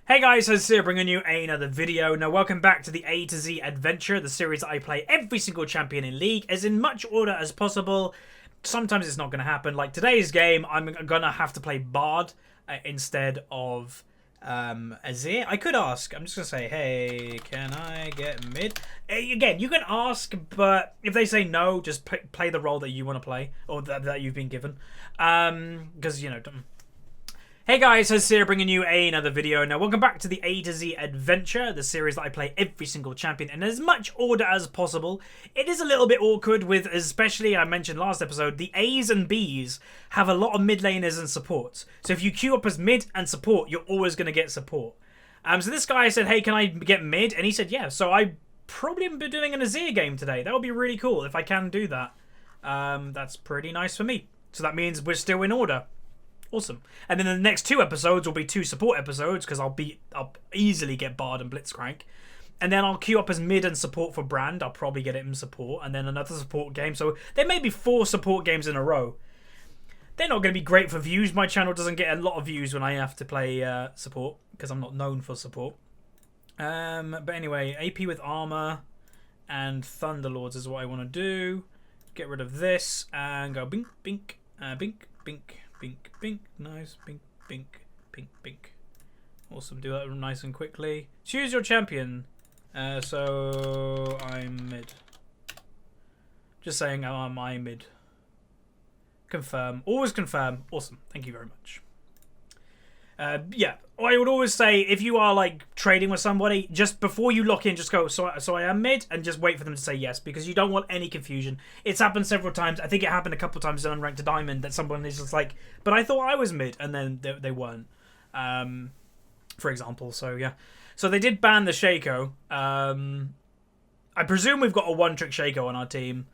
Hey guys, Azir bringing you another video. Now welcome back to the A to Z adventure, the series that I play every single champion in League, as in much order as possible. Sometimes it's not going to happen. Like today's game, I'm going to have to play Bard instead of Azir. I could ask. I'm just going to say, hey, can I get mid? Again, you can ask, but if they say no, just play the role that you want to play, or that you've been given. Because, you know... Hey guys, Azir bringing you another video. Now welcome back to the A to Z adventure, the series that I play every single champion in as much order as possible. It is a little bit awkward with, especially I mentioned last episode, the A's and B's have a lot of mid laners and supports. So if you queue up as mid and support, you're always going to get support. So this guy said, hey, can I get mid? And he said, yeah. So I probably am doing an Azir game today. That would be really cool if I can do that. That's pretty nice for me. So that means we're still in order. Awesome. And then the next two episodes will be two support episodes because I'll easily get Bard and Blitzcrank. And then I'll queue up as mid and support for Brand. I'll probably get it in support. And then another support game. So there may be 4 support games in a row. They're not going to be great for views. My channel doesn't get a lot of views when I have to play support because I'm not known for support. But anyway, AP with Armor and Thunderlords is what I want to do. Get rid of this and go bink, bink, bink, bink. Bink, bink, nice, bink, bink, bink, bink. Awesome, do that nice and quickly. Choose your champion. So I'm mid. Just saying I'm mid. Confirm, always confirm. Awesome, thank you very much. Yeah, I would always say if you are like trading with somebody, just before you lock in, just go, so I am mid, and just wait for them to say yes, because you don't want any confusion. It's happened several times. I think it happened a couple of times in Unranked to Diamond that someone is just like, but I thought I was mid, and then they weren't, for example. So yeah, so they did ban the Shaco. I presume we've got a one-trick Shaco on our team,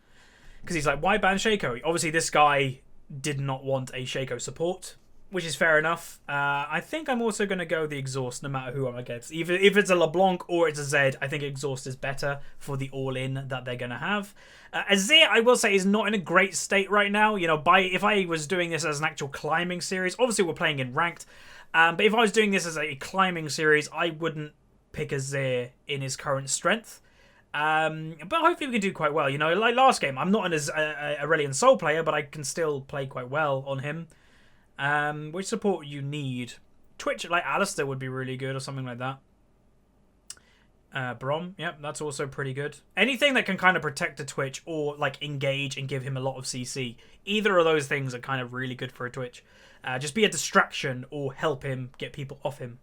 because he's like, why ban Shaco? Obviously this guy did not want a Shaco support, which is fair enough. I think I'm also going to go the Exhaust no matter who I'm against. Even if it's a LeBlanc or it's a Zed, I think Exhaust is better for the all-in that they're going to have. Azir, I will say, is not in a great state right now. You know, if I was doing this as an actual climbing series, obviously we're playing in ranked, but if I was doing this as a climbing series, I wouldn't pick Azir in his current strength. But hopefully we can do quite well. You know, like last game, I'm not a Aurelion Soul player, but I can still play quite well on him. Which support you need? Twitch, like Alistair would be really good or something like that. Brom, yep, that's also pretty good. Anything that can kind of protect the Twitch or like engage and give him a lot of CC. Either of those things are kind of really good for a Twitch. Just be a distraction or help him get people off him.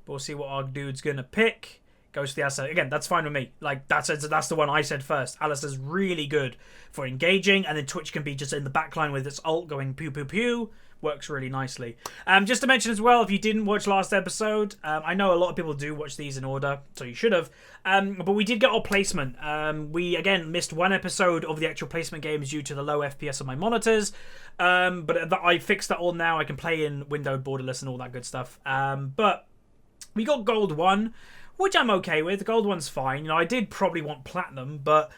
We'll see what our dude's gonna pick. Goes to the Alistair. Again, that's fine with me. Like, that's the one I said first. Alistair's really good for engaging, and then Twitch can be just in the backline with its ult going pew pew pew. Works really nicely. Just to mention as well, if you didn't watch last episode, I know a lot of people do watch these in order, so you should have. But we did get our placement. We, again, missed one episode of the actual placement games due to the low FPS on my monitors. But I fixed that all now. I can play in windowed borderless and all that good stuff. But we got Gold 1. Which I'm okay with. Gold 1's fine. You know, I did probably want Platinum, but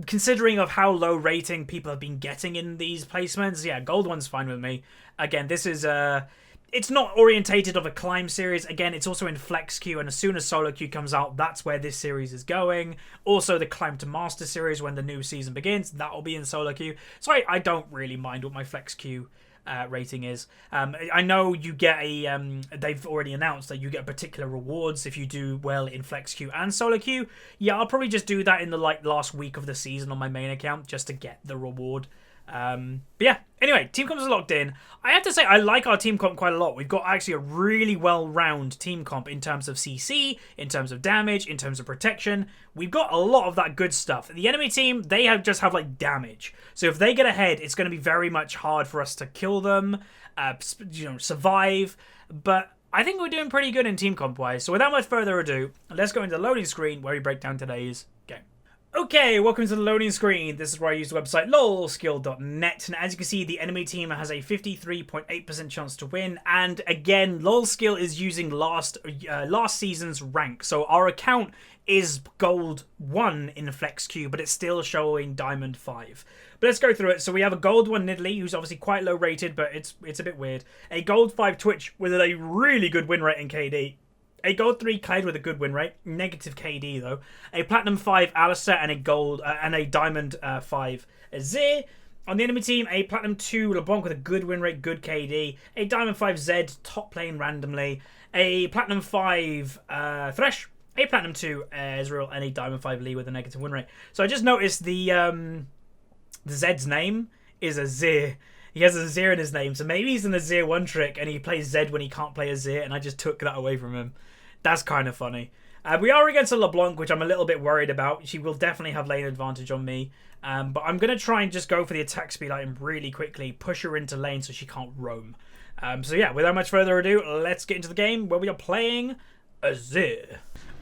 considering of how low rating people have been getting in these placements, yeah, Gold 1's fine with me. Again, this is it's not orientated of a climb series. Again, it's also in flex queue, and as soon as solo queue comes out, that's where this series is going. Also, the climb to master series when the new season begins, that will be in solo queue. So I don't really mind what my flex queue rating is. I know you get a they've already announced that you get particular rewards if you do well in flex queue and solo queue. Yeah, I'll probably just do that in the last week of the season on my main account just to get the reward. But yeah, anyway, team comp is locked in. I have to say I like our team comp quite a lot. We've got actually a really well-rounded team comp in terms of CC, in terms of damage, in terms of protection. We've got a lot of that good stuff. The enemy team, they just have like damage. So if they get ahead, it's going to be very much hard for us to kill them, you know, survive. But I think we're doing pretty good in team comp wise. So without much further ado, let's go into the loading screen where we break down today's game. Okay, welcome to the loading screen. This is where I use the website lolskill.net, and as you can see, the enemy team has a 53.8% chance to win. And again, lolskill is using last season's rank, so our account is gold 1 in flex queue, but it's still showing diamond 5. But let's go through it. So we have a gold 1 Nidalee, who's obviously quite low rated, but it's a bit weird. A gold 5 Twitch with a really good win rate in KD. A gold 3 Clyde with a good win rate, negative KD though. A platinum 5 Alistair and a gold and a diamond 5 Azir. On the enemy team, a platinum 2 LeBlanc with a good win rate, good KD. A diamond 5 Zed, top lane randomly. A platinum 5 Thresh. A platinum 2 Ezreal and a diamond 5 Lee with a negative win rate. So I just noticed the Zed's name is Azir. He has Azir in his name, so maybe he's an Azir one trick and he plays Zed when he can't play Azir, and I just took that away from him. That's kind of funny. We are against a LeBlanc, which I'm a little bit worried about. She will definitely have lane advantage on me. But I'm going to try and just go for the attack speed item really quickly, push her into lane so she can't roam. So yeah, without much further ado, let's get into the game where we are playing Azir.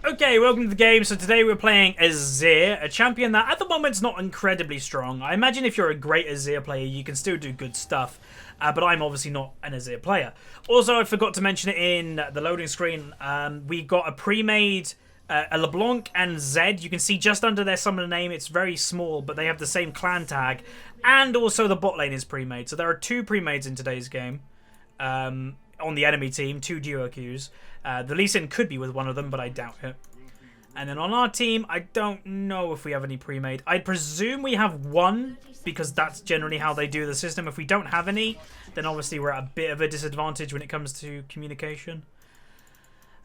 Okay, welcome to the game. So today we're playing Azir, a champion that at the moment is not incredibly strong. I imagine if you're a great Azir player, you can still do good stuff. But I'm obviously not an Azir player. Also, I forgot to mention it in the loading screen. We got a pre-made a LeBlanc and Zed. You can see just under their summoner name, it's very small, but they have the same clan tag. And also the bot lane is pre-made. So there are 2 pre-mades in today's game. On the enemy team, 2 duo queues. The Lee Sin could be with one of them, but I doubt it. And then on our team, I don't know if we have any pre-made. I presume we have 1, because that's generally how they do the system. If we don't have any, then obviously we're at a bit of a disadvantage when it comes to communication.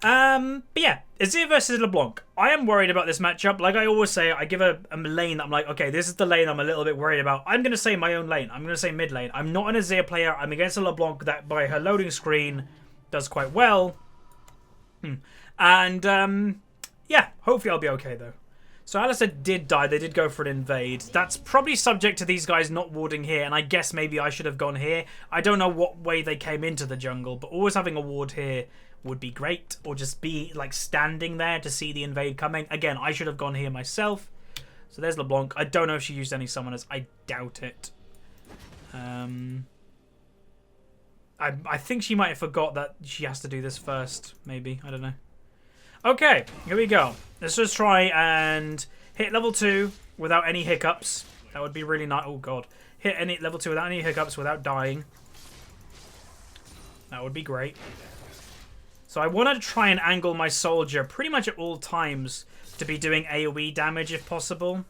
But yeah, Azir versus LeBlanc. I am worried about this matchup. Like I always say, I give a lane that I'm like, okay, this is the lane I'm a little bit worried about. I'm going to say my own lane. I'm going to say mid lane. I'm not an Azir player. I'm against a LeBlanc that by her loading screen does quite well. And yeah, hopefully I'll be okay though. So Alistair did die. They did go for an invade. That's probably subject to these guys not warding here, and I guess maybe I should have gone here. I don't know what way they came into the jungle, but always having a ward here would be great, or just be like standing there to see the invade coming. Again, I should have gone here myself. So there's LeBlanc. I don't know if she used any summoners. I doubt it. I think she might have forgot that she has to do this first, maybe. I don't know. Okay, here we go. Let's just try and hit level 2 without any hiccups. That would be really nice. Oh, God. Hit any level 2 without any hiccups, without dying. That would be great. So I want to try and angle my soldier pretty much at all times to be doing AoE damage if possible.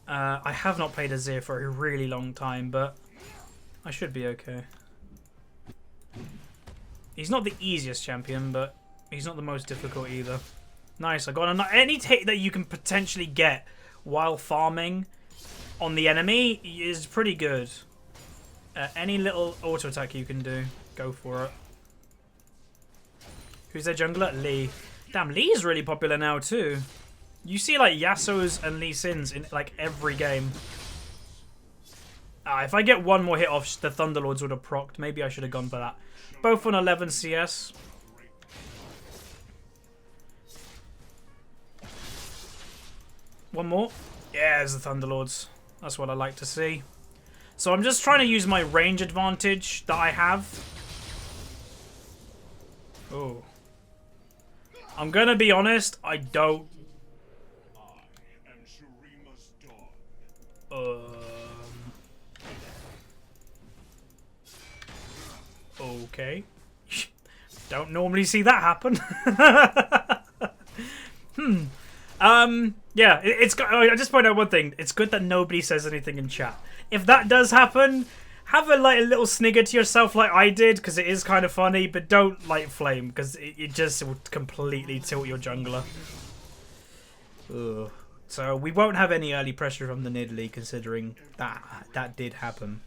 I have not played Azir for a really long time, but I should be okay. He's not the easiest champion, but he's not the most difficult either. Nice, I got any hit that you can potentially get while farming on the enemy is pretty good. Any little auto attack you can do, go for it. Who's their jungler? Lee. Damn, Lee's really popular now too. You see like Yasuo's and Lee Sin's in like every game. If I get one more hit off, the Thunderlords would have procced. Maybe I should have gone for that. Both on 11 CS. One more. Yeah, there's the Thunderlords. That's what I like to see. So I'm just trying to use my range advantage that I have. Oh. I'm gonna be honest, I don't. Okay. Don't normally see that happen. Yeah, I just point out one thing. It's good that nobody says anything in chat. If that does happen, have a little snigger to yourself like I did, because it is kind of funny, but don't light flame, because it just will completely tilt your jungler. Ugh. So we won't have any early pressure from the Nidalee, considering that did happen.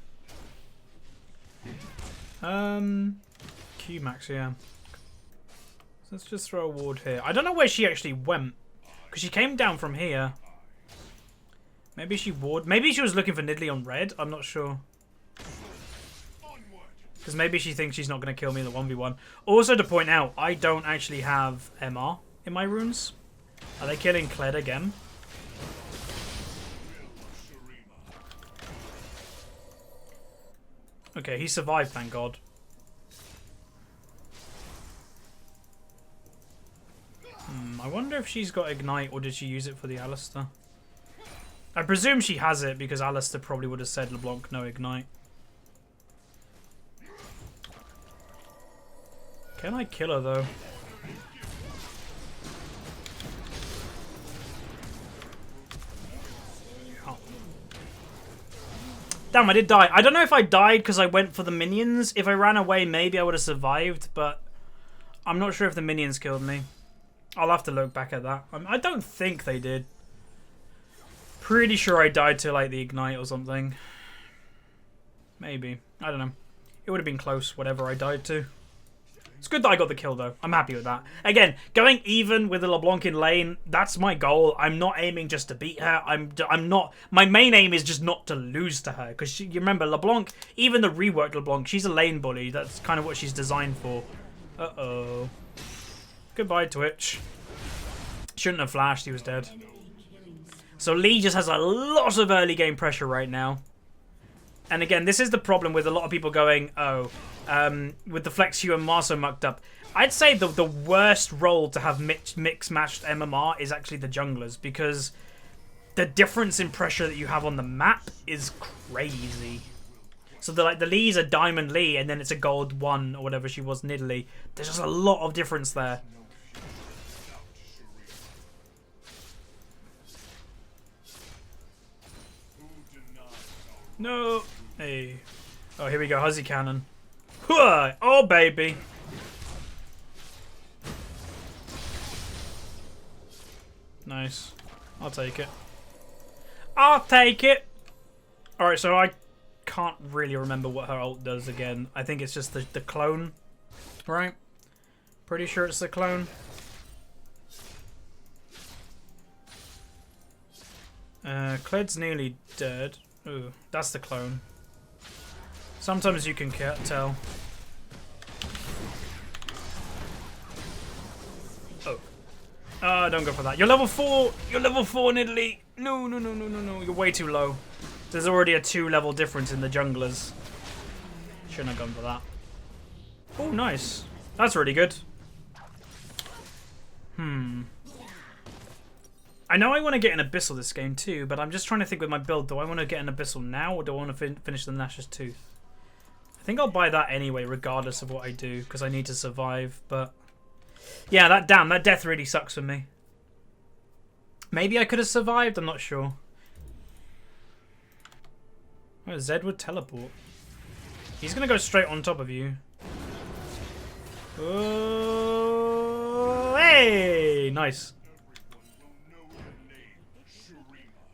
Q-Max, yeah. Let's just throw a ward here. I don't know where she actually went, because she came down from here. Maybe she ward. Maybe she was looking for Nidalee on red. I'm not sure. Because maybe she thinks she's not going to kill me in the 1v1. Also to point out, I don't actually have MR in my runes. Are they killing Kled again? Okay, he survived, thank God. I wonder if she's got Ignite or did she use it for the Alistair? I presume she has it because Alistair probably would have said LeBlanc no Ignite. Can I kill her though? Oh. Damn, I did die. I don't know if I died because I went for the minions. If I ran away, maybe I would have survived, but I'm not sure if the minions killed me. I'll have to look back at that. I don't think they did. Pretty sure I died to like the Ignite or something. Maybe. I don't know. It would have been close, whatever I died to. It's good that I got the kill, though. I'm happy with that. Again, going even with the LeBlanc in lane, that's my goal. I'm not aiming just to beat her. I'm not... My main aim is just not to lose to her. Because you remember, LeBlanc, even the reworked LeBlanc, she's a lane bully. That's kind of what she's designed for. Uh-oh. Goodbye, Twitch. Shouldn't have flashed. He was dead. So Lee just has a lot of early game pressure right now. And again, this is the problem with a lot of people going, oh, with the Flex Hue and Marso mucked up. I'd say the worst role to have mix-matched MMR is actually the junglers, because the difference in pressure that you have on the map is crazy. So the Lee's a Diamond Lee, and then it's a Gold 1 or whatever she was in Italy. There's just a lot of difference there. No. Hey. Oh, here we go. Huzzy Cannon. Oh, baby. Nice. I'll take it. I'll take it. Alright, so I can't really remember what her ult does again. I think it's just the clone. Right? Pretty sure it's the clone. Cled's nearly dead. Ooh, that's the clone. Sometimes you can tell. Oh. Don't go for that. You're level 4! You're level 4 in Italy! No, no, no, no, no, no. You're way too low. There's already a 2-level difference in the junglers. Shouldn't have gone for that. Oh, nice. That's really good. I know I want to get an Abyssal this game too, but I'm just trying to think with my build. Do I want to get an Abyssal now, or do I want to finish the Nash's Tooth? I think I'll buy that anyway, regardless of what I do, because I need to survive. But yeah, that death really sucks for me. Maybe I could have survived. I'm not sure. Oh, Zed would teleport. He's gonna go straight on top of you. Oh, hey, nice.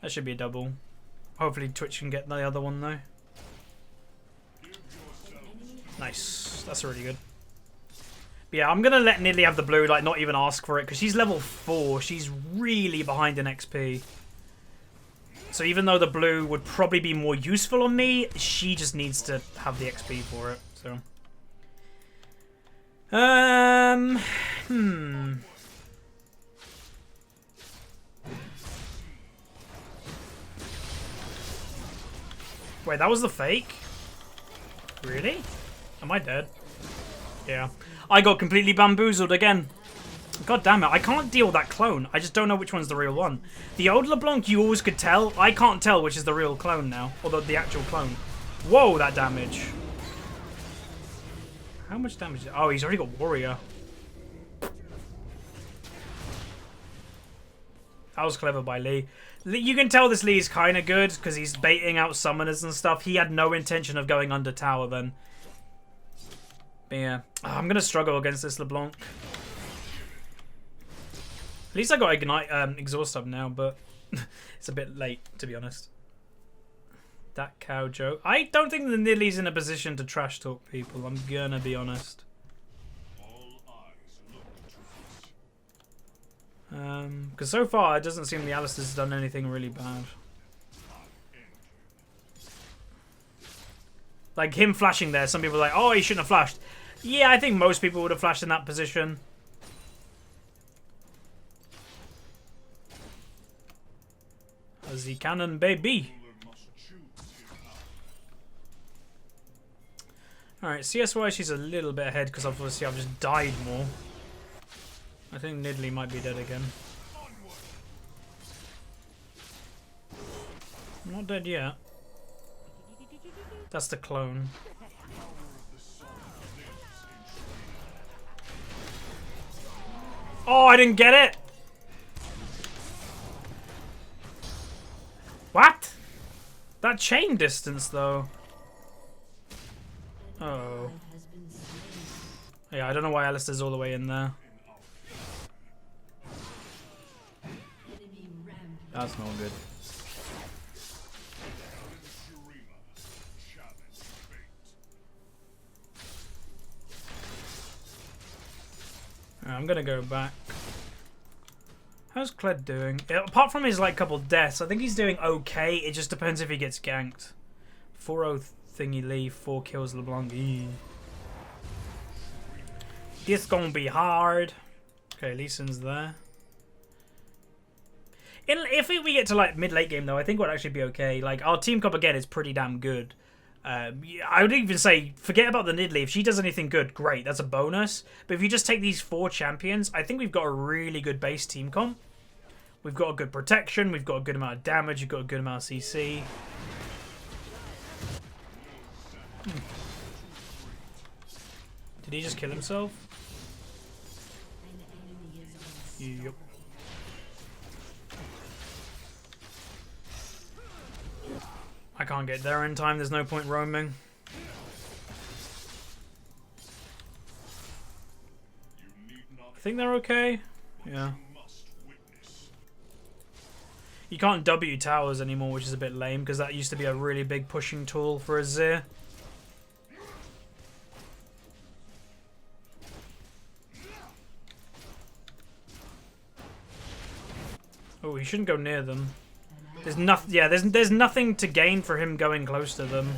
That should be a double. Hopefully Twitch can get the other one though. Nice. That's really good. But yeah, I'm going to let Nidalee have the blue, like not even ask for it, because she's level 4. She's really behind in XP. So even though the blue would probably be more useful on me, she just needs to have the XP for it. So, Wait, that was the fake? Really? Am I dead? Yeah. I got completely bamboozled again. God damn it, I can't deal with that clone. I just don't know which one's the real one. The old LeBlanc you always could tell. I can't tell which is the real clone now. Or the actual clone. Whoa, that damage. How much damage? Oh, he's already got Warrior. That was clever by Lee. You can tell this Lee's kind of good because he's baiting out summoners and stuff. He had no intention of going under tower then. But yeah, I'm going to struggle against this LeBlanc. At least I got Ignite exhaust up now, but it's a bit late, to be honest. That cow joke. I don't think the Nidalee's in a position to trash talk people. I'm going to be honest. Because so far it doesn't seem the Alistair's done anything really bad. Like him flashing there, some people are like, oh, he shouldn't have flashed. Yeah, I think most people would have flashed in that position. Huzzy Cannon, baby. Alright, CS-wise she's a little bit ahead because obviously I've just died more. I think Nidalee might be dead again. I'm not dead yet. That's the clone. Oh, I didn't get it! What? That chain distance, though. Oh. Yeah, I don't know why Alistair's all the way in there. That's not good. I'm gonna go back. How's Kled doing? Apart from his like couple deaths, I think he's doing okay. It just depends if he gets ganked. 4-0 thingy Lee, 4 kills LeBlanc. This gonna be hard. Okay, Lee Sin's there. If we get to like mid-late game though, I think we'll actually be okay. Like our team comp again is pretty damn good. I would even say forget about the Nidalee. If she does anything good, great, that's a bonus. But if you just take these 4 champions, I think we've got a really good base team comp. We've got a good protection, we've got a good amount of damage, we've got a good amount of CC. Did he just kill himself? Yep. I can't get there in time, there's no point roaming. I think they're okay. Yeah. You can't W towers anymore, which is a bit lame, because that used to be a really big pushing tool for Azir. Oh, he shouldn't go near them. There's nothing. Yeah, there's nothing to gain for him going close to them,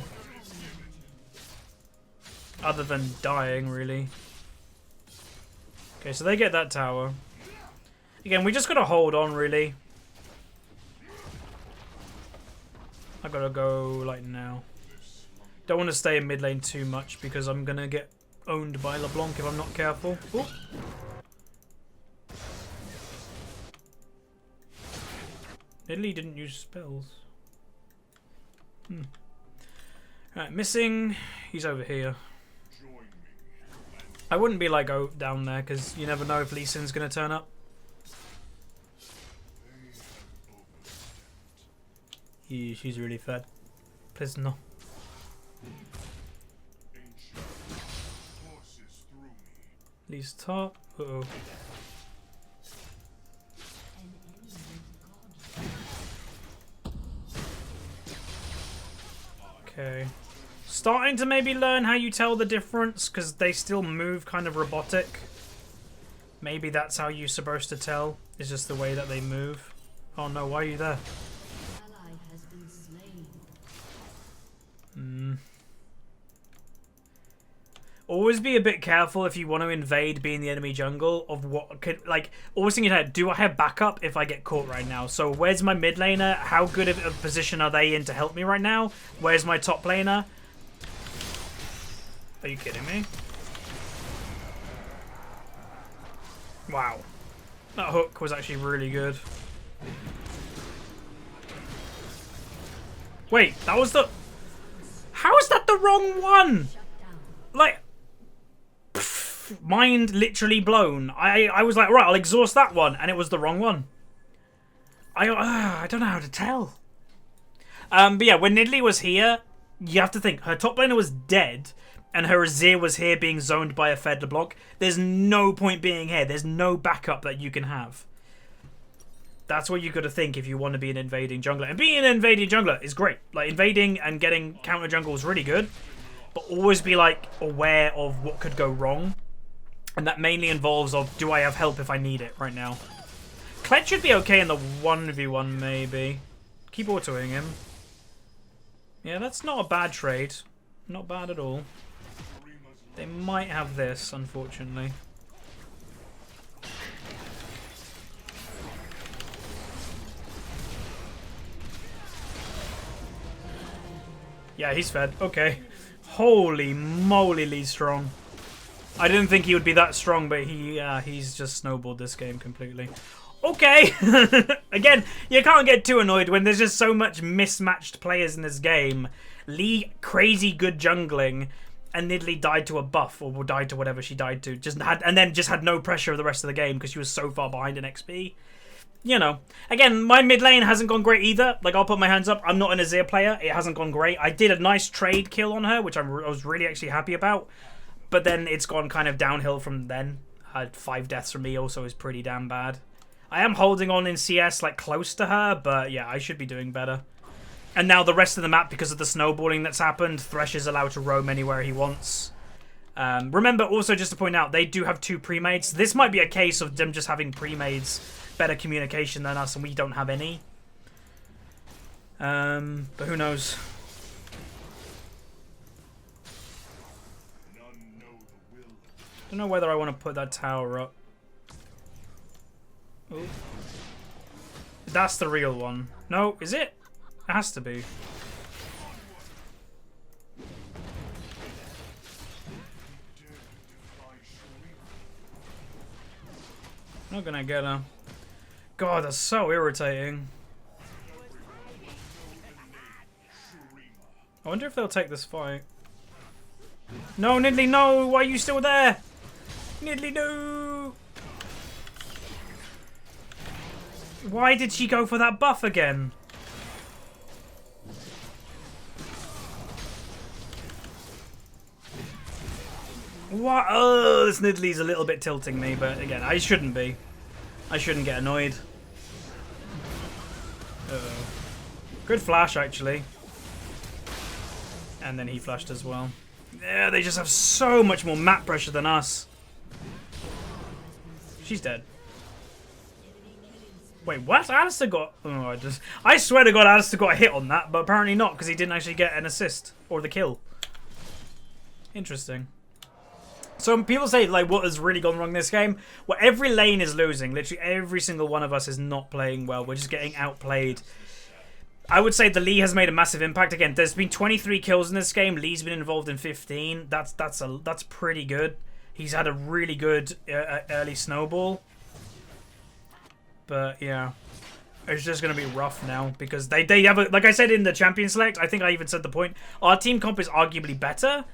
other than dying, really. Okay, so they get that tower. Again, we just gotta hold on, really. I gotta go like now. Don't want to stay in mid lane too much because I'm gonna get owned by LeBlanc if I'm not careful. Ooh. Nidalee didn't use spells. Alright, missing. He's over here. I wouldn't be like down there because you never know if Lee Sin's gonna turn up. She's really fed. Please no. Lee's top. Uh-oh. Okay. Starting to maybe learn how you tell the difference, because they still move kind of robotic. Maybe that's how you're supposed to tell. It's just the way that they move. Oh no, why are you there? Always be a bit careful if you want to invade being the enemy jungle of what could, like, always think in your head, do I have backup if I get caught right now? So where's my mid laner? How good of a position are they in to help me right now? Where's my top laner? Are you kidding me? Wow. That hook was actually really good. Wait, that was the... How is that the wrong one? Like... Mind literally blown. I was like, right, I'll exhaust that one, and it was the wrong one. I don't know how to tell. But yeah, when Nidalee was here, you have to think her top laner was dead, and her Azir was here being zoned by a fed LeBlanc. There's no point being here. There's no backup that you can have. That's what you got to think if you want to be an invading jungler. And being an invading jungler is great. Like invading and getting counter jungle is really good, but always be like aware of what could go wrong. And that mainly involves of, do I have help if I need it right now? Kled should be okay in the 1v1 maybe. Keep autoing him. Yeah, that's not a bad trade. Not bad at all. They might have this, unfortunately. Yeah, he's fed. Okay. Holy moly, Lee's strong. I didn't think he would be that strong, but he's just snowballed this game completely. Okay. Again, you can't get too annoyed when there's just so much mismatched players in this game. Lee, crazy good jungling, and Nidalee died to a buff, or died to whatever she died to. And then just had no pressure of the rest of the game because she was so far behind in XP. You know, again, my mid lane hasn't gone great either. Like, I'll put my hands up. I'm not an Azir player. It hasn't gone great. I did a nice trade kill on her, which I was really actually happy about. But then it's gone kind of downhill from then. 5 deaths from me also is pretty damn bad. I am holding on in CS, like, close to her, but yeah, I should be doing better. And now the rest of the map, because of the snowballing that's happened, Thresh is allowed to roam anywhere he wants. Remember, also, just to point out, they do have 2 pre-mades. This might be a case of them just having pre-mades, better communication than us, and we don't have any. But who knows? Don't know whether I want to put that tower up. Ooh. That's the real one. No, is it? It has to be. Not gonna get her. God, that's so irritating. I wonder if they'll take this fight. No, Nidalee, no! Why are you still there? Nidalee, no! Why did she go for that buff again? What? Oh, this Nidalee's a little bit tilting me, but again, I shouldn't be. I shouldn't get annoyed. Uh-oh. Good flash, actually. And then he flashed as well. Yeah, they just have so much more map pressure than us. She's dead. Wait, what? Alistair got... Oh, I swear to God, Alistair got a hit on that, but apparently not, because he didn't actually get an assist or the kill. Interesting. So people say, like, what has really gone wrong this game? Well, every lane is losing. Literally every single one of us is not playing well. We're just getting outplayed. I would say the Lee has made a massive impact. Again, there's been 23 kills in this game. Lee's been involved in 15. That's pretty good. He's had a really good early snowball. But yeah, it's just gonna be rough now because they have a, like I said in the champion select. I think I even said the point. Our team comp is arguably better,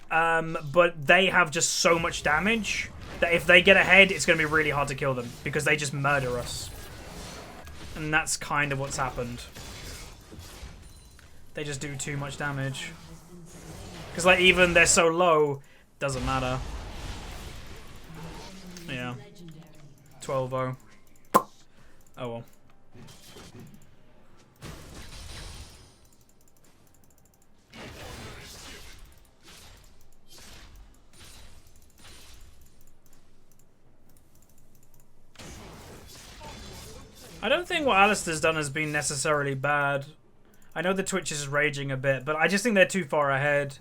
but they have just so much damage that if they get ahead, it's gonna be really hard to kill them because they just murder us. And that's kind of what's happened. They just do too much damage. Because, like, even they're so low, doesn't matter. Yeah. 12-0. Oh, well. I don't think what Alistair's done has been necessarily bad. I know the Twitch is raging a bit, but I just think they're too far ahead.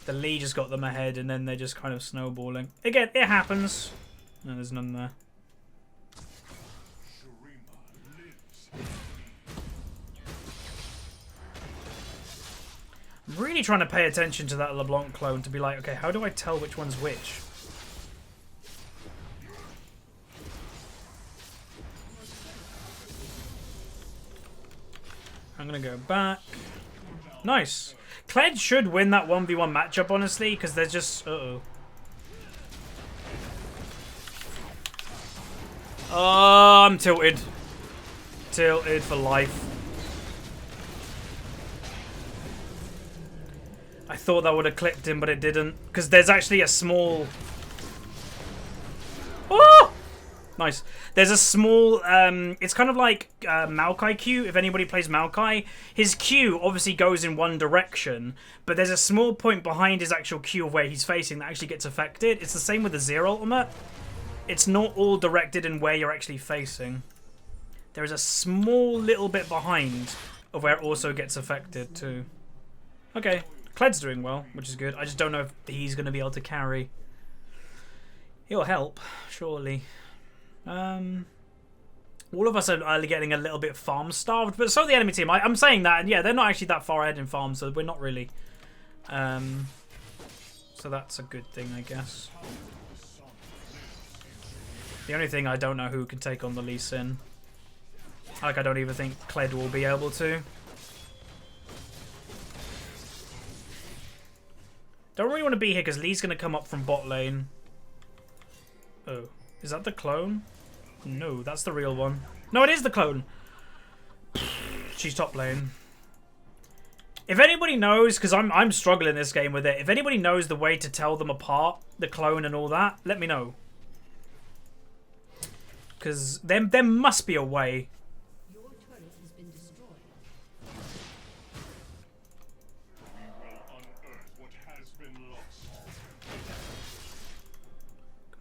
The Lee just got them ahead, and then they're just kind of snowballing. Again, it happens. No, there's none there. I'm really trying to pay attention to that LeBlanc clone to be like, okay, how do I tell which one's which? I'm going to go back. Nice. Kled should win that 1v1 matchup, honestly, because they're just... Uh-oh. Oh, I'm tilted. Tilted for life. I thought that would have clipped him, but it didn't. Because there's actually a small... Oh! Nice. There's a small, it's kind of like Maokai Q, if anybody plays Maokai. His Q obviously goes in one direction, but there's a small point behind his actual Q of where he's facing that actually gets affected. It's the same with the Azir ultimate. It's not all directed in where you're actually facing. There is a small little bit behind of where it also gets affected too. Okay, Kled's doing well, which is good. I just don't know if he's going to be able to carry. He'll help, surely. All of us are getting a little bit farm starved, but so the enemy team. I'm saying that, and yeah, they're not actually that far ahead in farm, so we're not really. So that's a good thing, I guess. The only thing I don't know who can take on the Lee Sin. Like, I don't even think Kled will be able to. Don't really want to be here because Lee's going to come up from bot lane. Oh, is that the clone? No, that's the real one. No, it is the clone. She's top lane. If anybody knows, because I'm struggling this game with it, if anybody knows the way to tell them apart, the clone and all that, let me know. Because there must be a way. Your turret has been destroyed. We will unearth what has been lost.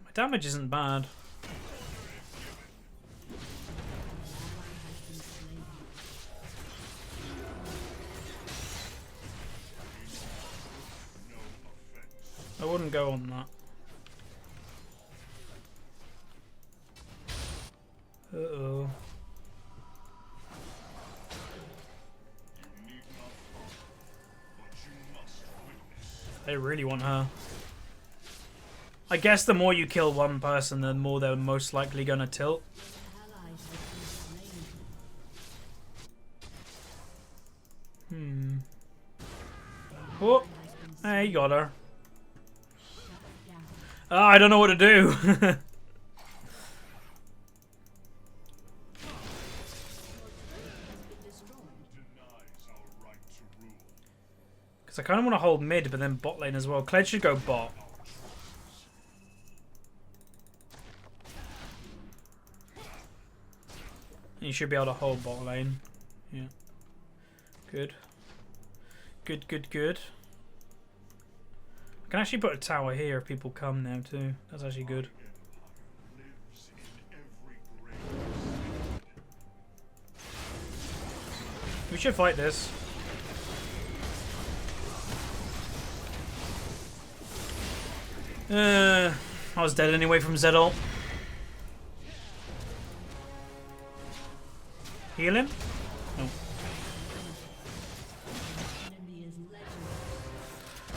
My damage isn't bad. I wouldn't go on that. Uh-oh. They really want her. I guess the more you kill one person, the more they're most likely gonna tilt. Oh, hey, you got her. Oh, I don't know what to do. Because I kind of want to hold mid, but then bot lane as well. Kled should go bot. You should be able to hold bot lane. Yeah. Good. Good, good, good. I can actually put a tower here if people come now too. That's actually good. We should fight this. I was dead anyway from Zed ult. Heal him? No.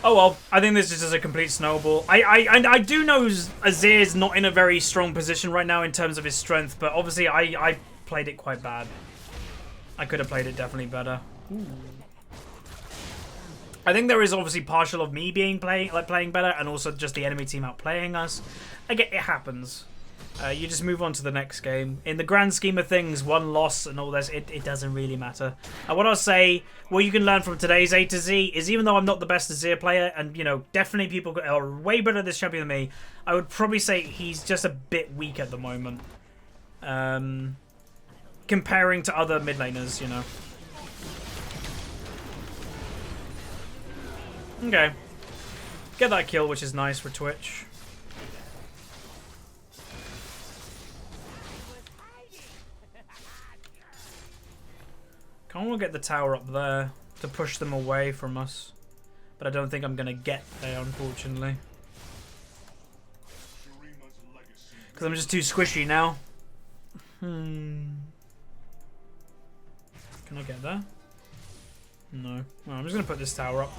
Oh well, I think this is just a complete snowball. I do know Azir's not in a very strong position right now in terms of his strength, but obviously I played it quite bad. I could have played it definitely better. Ooh. I think there is obviously partial of me being playing better, and also just the enemy team outplaying us. I get it happens. You just move on to the next game. In the grand scheme of things, one loss and all this, it doesn't really matter. And what I'll say, what you can learn from today's A to Z is, even though I'm not the best Azir player, and you know, definitely people are way better at this champion than me, I would probably say he's just a bit weak at the moment. Comparing to other mid laners, you know. Okay. Get that kill, which is nice for Twitch. Can't we get the tower up there to push them away from us? But I don't think I'm going to get there, unfortunately. Because I'm just too squishy now. Can I get there? No. Well, I'm just going to put this tower up.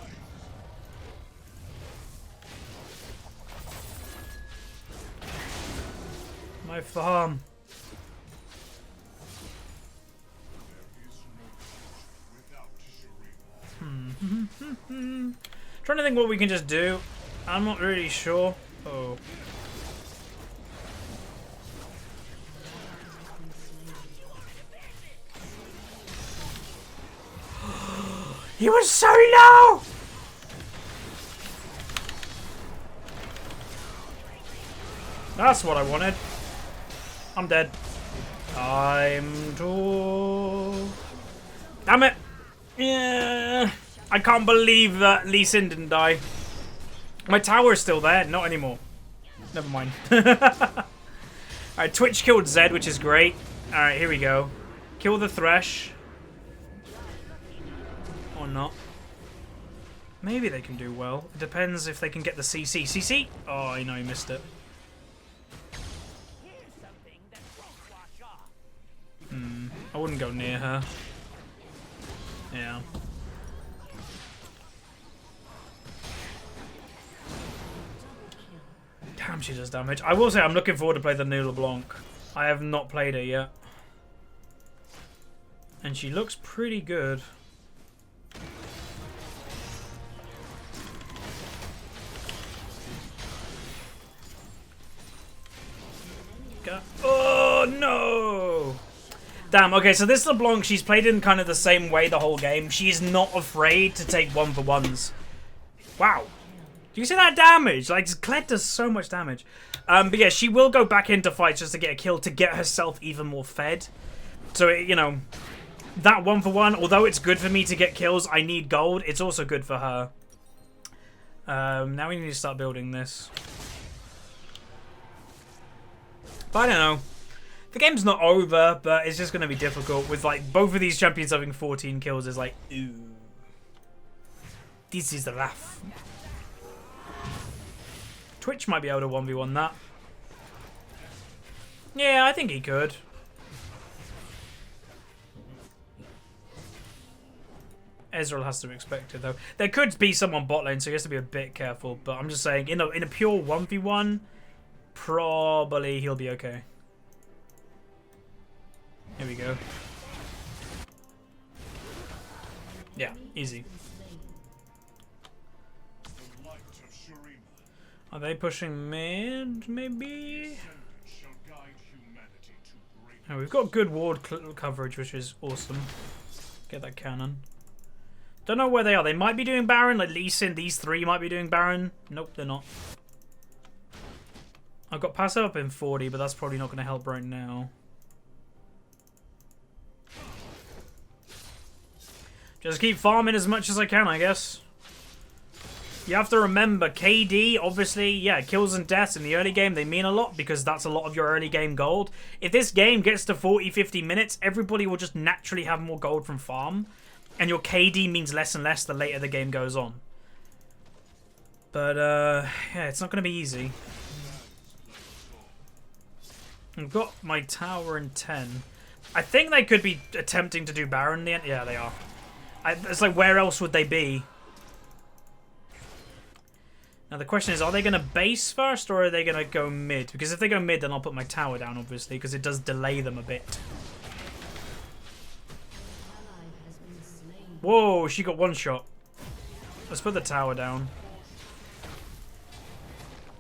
My farm. Trying to think what we can just do. I'm not really sure. Oh. He was so low! That's what I wanted. I'm dead. Time to... Damn it! Yeah, I can't believe that Lee Sin didn't die. My tower's still there. Not anymore. Never mind. Alright, Twitch killed Zed, which is great. Alright, here we go. Kill the Thresh. Or not. Maybe they can do well. It depends if they can get the CC. CC? Oh, I know, he missed it. I wouldn't go near her. Yeah. Damn, she does damage. I will say I'm looking forward to play the new LeBlanc. I have not played it yet. And she looks pretty good. Oh, no! Damn, okay, so this LeBlanc, she's played in kind of the same way the whole game. She's not afraid to take 1-for-1s. Wow. Do you see that damage? Like, Kled does so much damage. But yeah, she will go back into fights just to get a kill, to get herself even more fed. So, you know, that 1-for-1, although it's good for me to get kills, I need gold, it's also good for her. Now we need to start building this. But I don't know. The game's not over, but it's just going to be difficult with, like, both of these champions having 14 kills is like, ooh. This is rough. Twitch might be able to 1v1 that. Yeah, I think he could. Ezreal has to expect it, though. There could be someone bot lane, so he has to be a bit careful. But I'm just saying, in a pure 1v1, probably he'll be okay. Here we go. Yeah, easy. Are they pushing mid, maybe? Oh, we've got good ward coverage, which is awesome. Get that cannon. Don't know where they are. They might be doing Baron. Like Lee Sin, these three might be doing Baron. Nope, they're not. I've got passive up in 40, but that's probably not going to help right now. Just keep farming as much as I can, I guess. You have to remember, KD, obviously, yeah, kills and deaths in the early game, they mean a lot because that's a lot of your early game gold. If this game gets to 40, 50 minutes, everybody will just naturally have more gold from farm. And your KD means less and less the later the game goes on. But, yeah, it's not going to be easy. I've got my tower in 10. I think they could be attempting to do Baron in the end. Yeah, they are. It's like, where else would they be? Now the question is, are they going to base first or are they going to go mid? Because if they go mid, then I'll put my tower down, obviously, because it does delay them a bit. Whoa, she got one shot. Let's put the tower down.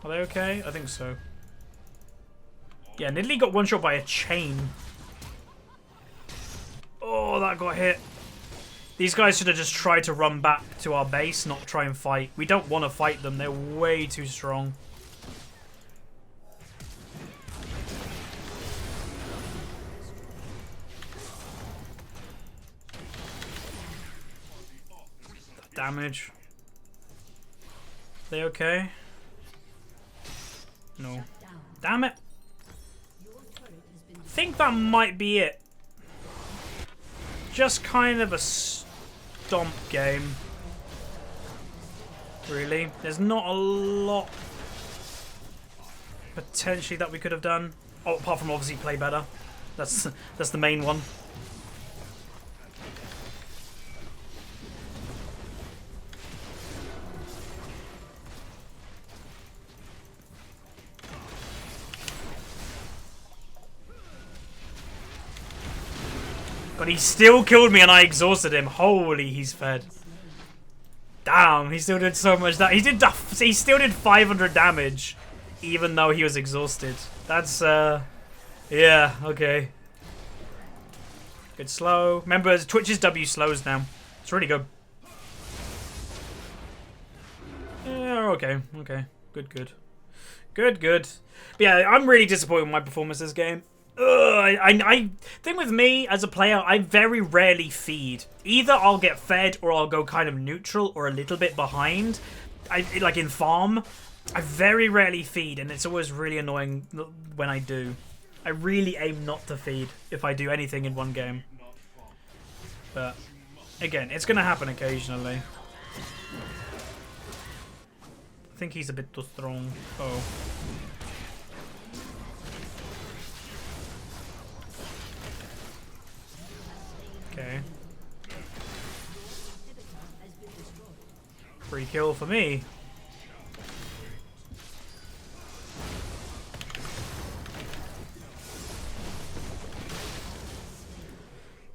Are they okay? I think so. Yeah, Nidalee got one shot by a chain. Oh, that got hit. These guys should have just tried to run back to our base, not try and fight. We don't want to fight them. They're way too strong. Damage. They okay? No. Damn it. I think that might be it. Just kind of a stomp game. Really? There's not a lot potentially that we could have done. Oh, apart from obviously play better. That's the main one. But he still killed me and I exhausted him. Holy, he's fed. Damn, he still did so much damage. He still did 500 damage, even though he was exhausted. That's, yeah, okay. Good slow. Remember, Twitch's W slows now. It's really good. Yeah, okay, okay. Good, good. Good, good. But yeah, I'm really disappointed with my performance this game. I think with me as a player, I very rarely feed. Either I'll get fed or I'll go kind of neutral or a little bit behind. Like in farm, I very rarely feed, and it's always really annoying when I do. I really aim not to feed if I do anything in one game. But again, it's going to happen occasionally. I think he's a bit too strong. Oh. Okay. Free kill for me.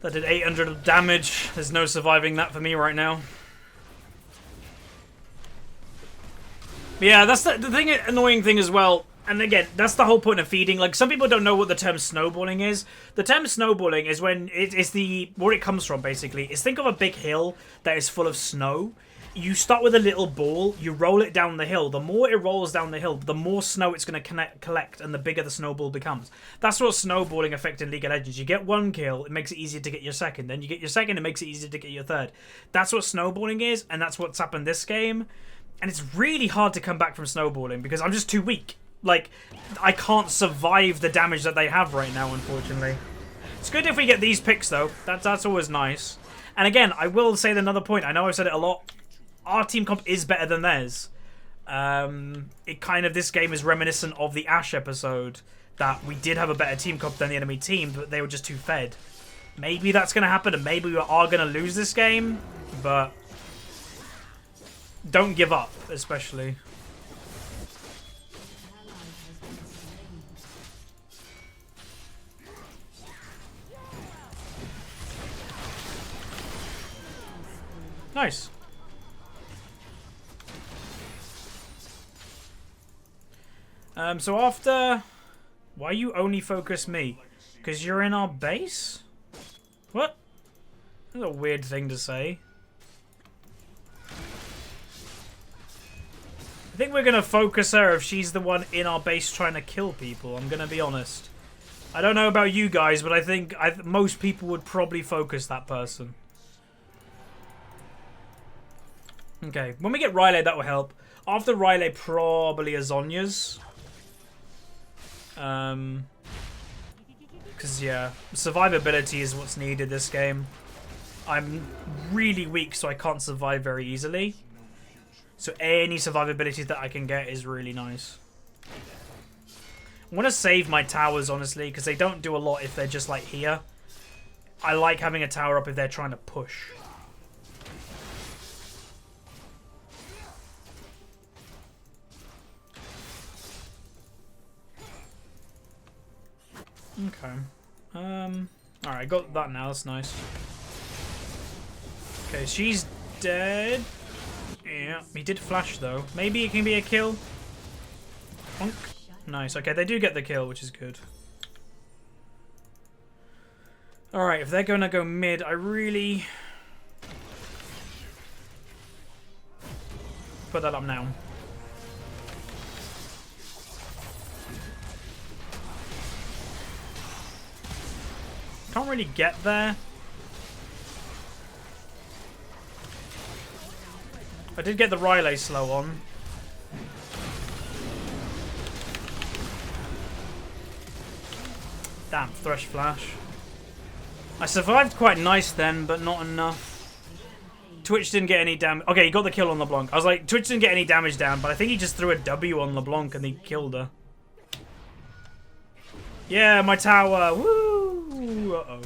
That did 800 damage. There's no surviving that for me right now. But yeah, that's the thing, annoying thing as well. And again, that's the whole point of feeding. Like, some people don't know what the term snowballing is. The term snowballing is when it's where it comes from, basically. Is think of a big hill that is full of snow. You start with a little ball, you roll it down the hill. The more it rolls down the hill, the more snow it's going to collect, and the bigger the snowball becomes. That's what snowballing effect in League of Legends. You get one kill, it makes it easier to get your second. Then you get your second, it makes it easier to get your third. That's what snowballing is, and that's what's happened this game. And it's really hard to come back from snowballing because I'm just too weak. Like, I can't survive the damage that they have right now, unfortunately. It's good if we get these picks, though. That's always nice. And again, I will say another point. I know I've said it a lot. Our team comp is better than theirs. This game is reminiscent of the Ashe episode, that we did have a better team comp than the enemy team, but they were just too fed. Maybe that's going to happen, and maybe we are going to lose this game, but don't give up, especially. Nice. So after... Why you only focus me? Because you're in our base? What? That's a weird thing to say. I think we're going to focus her if she's the one in our base trying to kill people. I'm going to be honest. I don't know about you guys, but I think most people would probably focus that person. Okay, when we get Riley, that will help. After Riley, probably a Zonya's. Because, yeah, survivability is what's needed this game. I'm really weak, so I can't survive very easily. So any survivability that I can get is really nice. I want to save my towers, honestly, because they don't do a lot if they're just, like, here. I like having a tower up if they're trying to push. Okay. Alright, got that now. That's nice. Okay, she's dead. Yeah, he did flash, though. Maybe it can be a kill. Bonk. Nice. Okay, they do get the kill, which is good. Alright, if they're going to go mid, I really... Put that up now. Can't really get there. I did get the Riley slow on. Damn, Thresh Flash. I survived quite nice then, but not enough. Twitch didn't get any damage. Okay, he got the kill on LeBlanc. I was like, Twitch didn't get any damage down, but I think he just threw a W on LeBlanc and he killed her. Yeah, my tower. Woo! Uh-oh.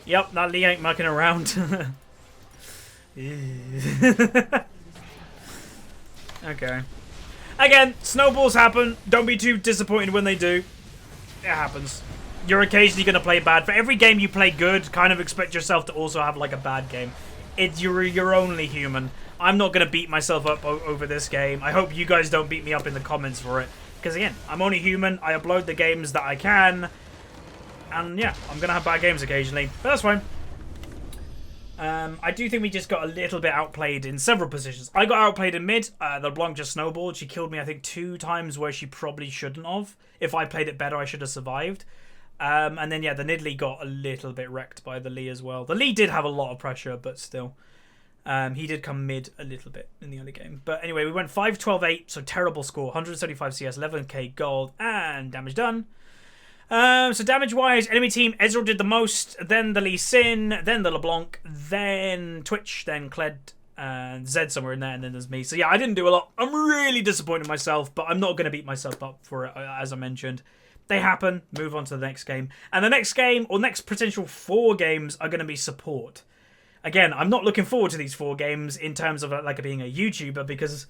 Yep, that Lee ain't mucking around. Okay. Again, snowballs happen. Don't be too disappointed when they do. It happens. You're occasionally going to play bad. For every game you play good, kind of expect yourself to also have like a bad game. You're only human. I'm not going to beat myself up over this game. I hope you guys don't beat me up in the comments for it. Because again, I'm only human. I upload the games that I can. And yeah, I'm going to have bad games occasionally. But that's fine. I do think we just got a little bit outplayed in several positions. I got outplayed in mid. The LeBlanc just snowballed. She killed me, I think, 2 times where she probably shouldn't have. If I played it better, I should have survived. And then, yeah, the Nidalee got a little bit wrecked by the Lee as well. The Lee did have a lot of pressure, but still. He did come mid a little bit in the early game. But anyway, we went 5-12-8, so terrible score. 175 CS, 11k gold, and damage done. So damage-wise, enemy team, Ezreal did the most, then the Lee Sin, then the LeBlanc, then Twitch, then Kled, and Zed somewhere in there, and then there's me. So yeah, I didn't do a lot. I'm really disappointed in myself, but I'm not going to beat myself up for it, as I mentioned. They happen. Move on to the next game. And the next game, or next potential 4 games, are going to be support. Again, I'm not looking forward to these 4 games in terms of like being a YouTuber, because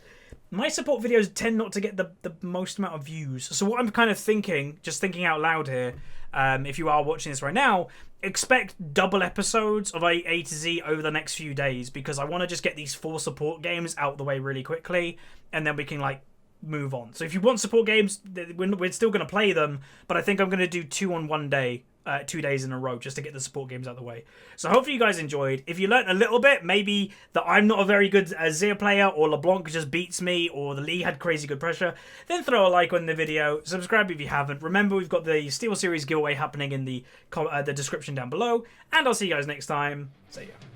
my support videos tend not to get the most amount of views. So what I'm kind of thinking, just thinking out loud here, if you are watching this right now, expect double episodes of A to Z over the next few days, because I want to just get these 4 support games out the way really quickly, and then we can like move on. So if you want support games, we're still going to play them, but I think I'm going to do 2 on one day, 2 days in a row, just to get the support games out of the way. So hopefully you guys enjoyed. If you learned a little bit, maybe that I'm not a very good Azir player, or LeBlanc just beats me, or the Lee had crazy good pressure, then throw a like on the video, subscribe if you havenent. Remember, we've got the Steel Series giveaway happening in the description down below, and I'll see you guys next time. See ya.